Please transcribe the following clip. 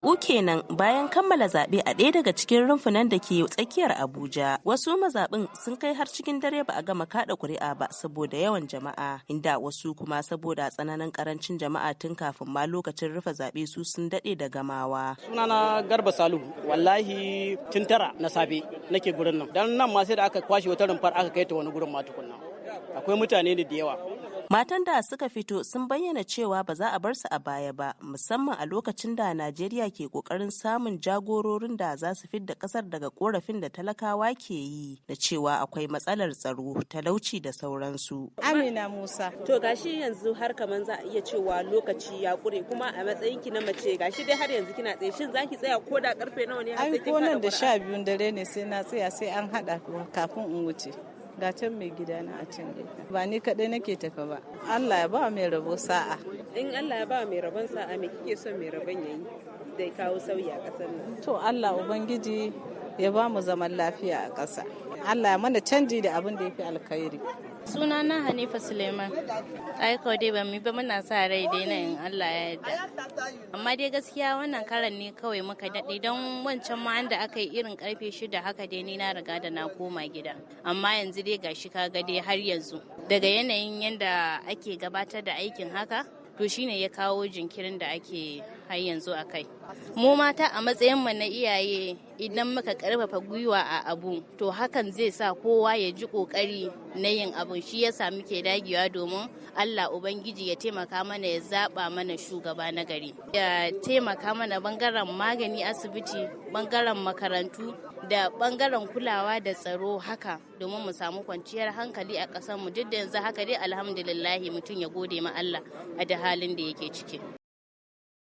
kenan bayan kammala zaɓe a ɗaya daga cikin rumfunan da ke tsakiyar Abuja. Wasu mazaɓin sun kai har cikin dare ba a gama kaɗa ƙuri'a ba saboda yawan jama'a, inda wasu kuma saboda tsananin ƙarancin jama'a tun kafin ma lokacin rufe zaɓe su sun daɗe da gamawa. Sunana Garba Salihu, wallahi tun 9 na safe nake gurin nan. Dan nan ma sai da aka kwashe wata rumfar aka kai ta wani gurin ma tukunna. Akwai mutane da yawa. Matan da suka fito sun bayyana cewa ba za a bar su a baya ba, musamman a lokacin da Najeriya ke kokarin samun jagororin da za su fidda kasar daga korafin da talakawa ke yi da cewa akwai matsalar tsaro, talauci da sauransu. Amina Musa. To gashi yanzu har kaman za a iya cewa lokaci ya kure, kuma a matsayin ki na mace gashi dai har yanzu kina tsaye, shin zaki tsaya ko da karfe nawa ne har sai kin kada? Ai ko nan da 12 dare ne sai na tsaya sai an hada kafin in wuce. Ga can mai gida na a can gefe. Ba ni kaɗai nake tafa ba. Allah ya ba mai rabo sa'a. In Allah ya ba mai rabon sa'a, me kike son mai rabon yayi da kawo sauyi a ƙasar nan? To Allah Ubangiji ya ba mu zaman lafiya a ƙasa. Allah ya mana canji da abin da ya fi alkhairi. Sunana Hanifa Suleiman. Aiko dai ba mu ba, muna sa rai dai na in Allah ya yarda. Amma dai gaskiya wannan karan ne kawai muka daɗe, don wancan ma da aka yi irin karfe 6 haka dai ni na riga da na koma gida. Amma yanzu dai gashi kaga dai har yanzu. Daga yanayin yanda ake gabatar da aikin haka, to shine ya kawo jinkirin da ake har yanzu a kai. Mu mata a matsayin mu na iyaye, idan muka karfafa gwiwa a abu, to hakan zai sa kowa ya ji kokari na yin abun. Shi yasa muke dagewa domin Allah Ubangiji ya taimaka mana, ya zaba mana shugaba na gari, ya taimaka mana bangaren magani asibiti, bangaren makarantu da bangaren kulawa da tsaro, haka domin mu samu kwanciyar hankali a ƙasar mu. Duk da yanzu haka dai alhamdulillah mutum ya gode ma Allah a da halin da yake ciki.